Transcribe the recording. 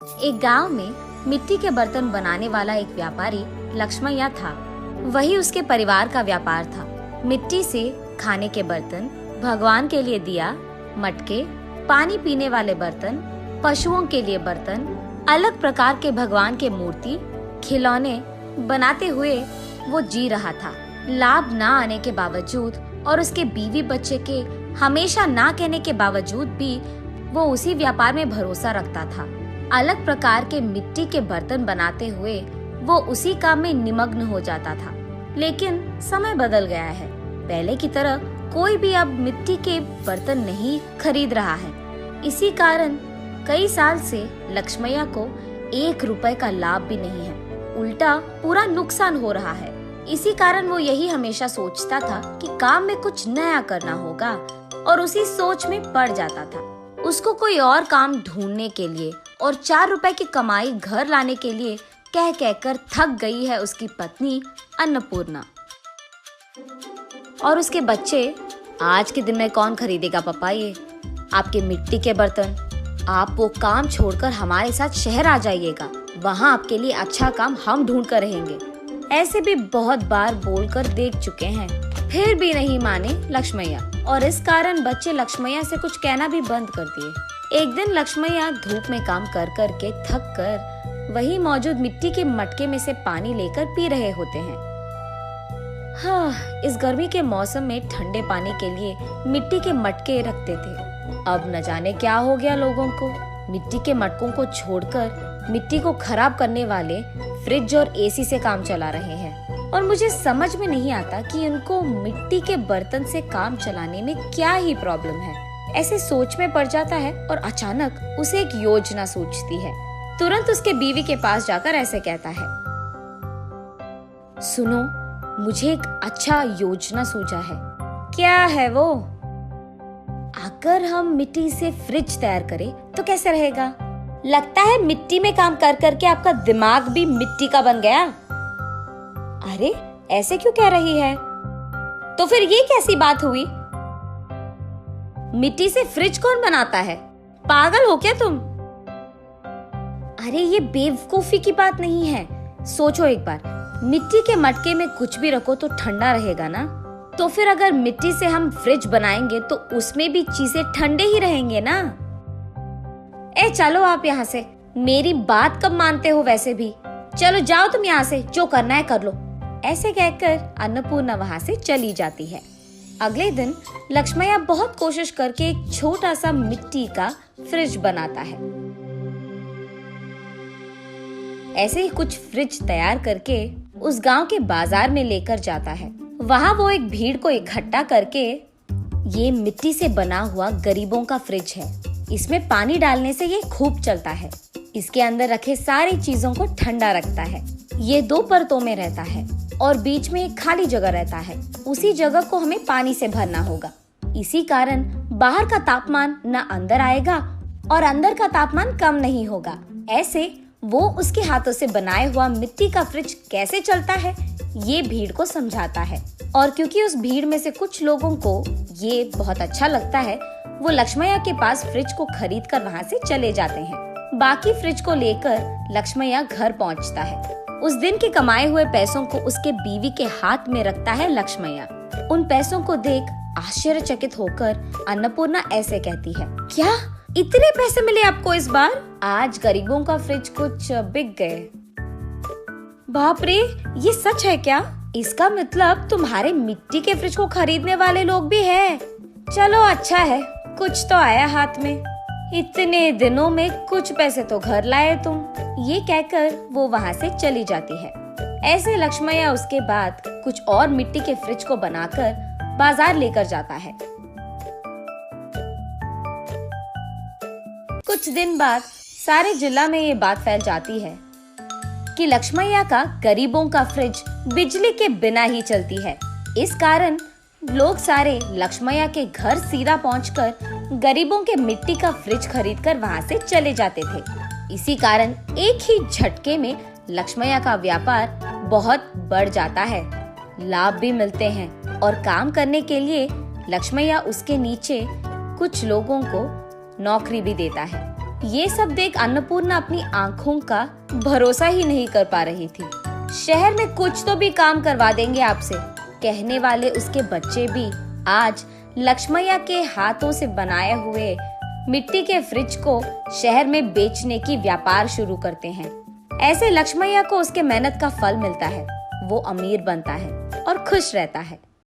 एक गांव में मिट्टी के बर्तन बनाने वाला एक व्यापारी लक्ष्मैया था। वही उसके परिवार का व्यापार था। मिट्टी से खाने के बर्तन, भगवान के लिए दिया, मटके, पानी पीने वाले बर्तन, पशुओं के लिए बर्तन, अलग प्रकार के भगवान के मूर्ति, खिलौने बनाते हुए वो जी रहा था। लाभ ना आने के बावजूद और उसके बीवी बच्चे के हमेशा ना कहने के बावजूद भी वो उसी व्यापार में भरोसा रखता था। अलग प्रकार के मिट्टी के बर्तन बनाते हुए वो उसी काम में निमग्न हो जाता था। लेकिन समय बदल गया है। पहले की तरह कोई भी अब मिट्टी के बर्तन नहीं खरीद रहा है। इसी कारण कई साल से लक्ष्मैया को 1 रुपए का लाभ भी नहीं है, उल्टा पूरा नुकसान हो रहा है। इसी कारण वो यही हमेशा सोचता था कि काम में कुछ नया करना होगा और उसी सोच में पड़ जाता था। उसको कोई और काम ढूंढने के लिए और 4 रुपए की कमाई घर लाने के लिए कह कहकर थक गई है उसकी पत्नी अन्नपूर्णा। और उसके बच्चे, आज के दिन में कौन खरीदेगा पापा ये आपके मिट्टी के बर्तन? आप वो काम छोड़कर हमारे साथ शहर आ जाइएगा, वहाँ आपके लिए अच्छा काम हम ढूंढ कर रहेंगे। ऐसे भी बहुत बार बोलकर देख चुके हैं, फिर भी नहीं माने लक्ष्मैया, और इस कारण बच्चे लक्ष्मैया से कुछ कहना भी बंद कर दिए। एक दिन लक्ष्मैया धूप में काम कर कर के थक कर वही मौजूद मिट्टी के मटके में से पानी लेकर पी रहे होते हैं। हाँ, इस गर्मी के मौसम में ठंडे पानी के लिए मिट्टी के मटके रखते थे। अब न जाने क्या हो गया लोगों को, मिट्टी के मटकों को छोड़कर मिट्टी को खराब करने वाले फ्रिज और एसी से काम चला रहे हैं। और मुझे समझ में नहीं आता कि उनको मिट्टी के बर्तन से काम चलाने में क्या ही प्रॉब्लम है। ऐसे सोच में पड़ जाता है और अचानक उसे एक योजना सूझती है। तुरंत उसके बीवी के पास जाकर ऐसे कहता है, सुनो, मुझे एक अच्छा योजना सूझा है। क्या है वो? अगर हम मिट्टी से फ्रिज तैयार करें तो कैसे रहेगा? लगता है मिट्टी में काम कर करके आपका दिमाग भी मिट्टी का बन गया। अरे, ऐसे क्यों कह रही है? तो फिर ये कैसी बात हुई? मिट्टी से फ्रिज कौन बनाता है? पागल हो क्या तुम? अरे, ये बेवकूफी की बात नहीं है। सोचो एक बार, मिट्टी के मटके में कुछ भी रखो तो ठंडा रहेगा ना। तो फिर अगर मिट्टी से हम फ्रिज बनाएंगे तो उसमें भी चीजें ठंडे ही रहेंगे ना। चलो आप यहाँ से, मेरी बात कब मानते हो वैसे भी। चलो जाओ तुम यहाँ से, जो करना है कर लो। ऐसे कहकर अन्नपूर्णा वहाँ से चली जाती है। अगले दिन लक्ष्मैया बहुत कोशिश करके एक छोटा सा मिट्टी का फ्रिज बनाता है। ऐसे ही कुछ फ्रिज तैयार करके उस गांव के बाजार में लेकर जाता है। वहाँ वो एक भीड़ को इकट्ठा करके, ये मिट्टी से बना हुआ गरीबों का फ्रिज है, इसमें पानी डालने से ये खूब चलता है। इसके अंदर रखे सारी चीजों को ठंडा रखता है। ये 2 परतों में रहता है और बीच में एक खाली जगह रहता है। उसी जगह को हमें पानी से भरना होगा। इसी कारण बाहर का तापमान न अंदर आएगा और अंदर का तापमान कम नहीं होगा। ऐसे वो उसके हाथों से बनाए हुआ मिट्टी का फ्रिज कैसे चलता है ये भीड़ को समझाता है। और क्योंकि उस भीड़ में से कुछ लोगों को ये बहुत अच्छा लगता है, वो लक्ष्मैया के पास फ्रिज को खरीद कर वहाँ से चले जाते हैं। बाकी फ्रिज को लेकर लक्ष्मैया घर पहुँचता है। उस दिन के कमाए हुए पैसों को उसके बीवी के हाथ में रखता है लक्ष्मैया। उन पैसों को देख आश्चर्यचकित होकर अन्नपूर्णा ऐसे कहती है, क्या इतने पैसे मिले आपको इस बार? आज गरीबों का फ्रिज कुछ बिक गए। बाप रे, ये सच है क्या? इसका मतलब तुम्हारे मिट्टी के फ्रिज को खरीदने वाले लोग भी हैं। चलो अच्छा है, कुछ तो आया हाथ में। इतने दिनों में कुछ पैसे तो घर लाए तुम। ये कहकर वो वहाँ से चली जाती है। ऐसे लक्ष्मैया उसके बाद कुछ और मिट्टी के फ्रिज को बनाकर बाजार लेकर जाता है। कुछ दिन बाद सारे जिला में ये बात फैल जाती है कि लक्ष्मैया का गरीबों का फ्रिज बिजली के बिना ही चलती है। इस कारण लोग सारे लक्ष्मैया के घर सीधा पहुंचकर गरीबों के मिट्टी का फ्रिज खरीदकर वहां से चले जाते थे। इसी कारण एक ही झटके में लक्ष्मैया का व्यापार बहुत बढ़ जाता है, लाभ भी मिलते हैं और काम करने के लिए लक्ष्मैया उसके नीचे कुछ लोगों को नौकरी भी देता है। ये सब देख अन्नपूर्णा अपनी आंखों का भरोसा ही नहीं कर पा रही थी। शहर में कुछ तो भी काम करवा देंगे आपसे, कहने वाले उसके बच्चे भी आज लक्ष्मैया के हाथों से बनाए हुए मिट्टी के फ्रिज को शहर में बेचने की व्यापार शुरू करते हैं। ऐसे लक्ष्मैया को उसके मेहनत का फल मिलता है, वो अमीर बनता है और खुश रहता है।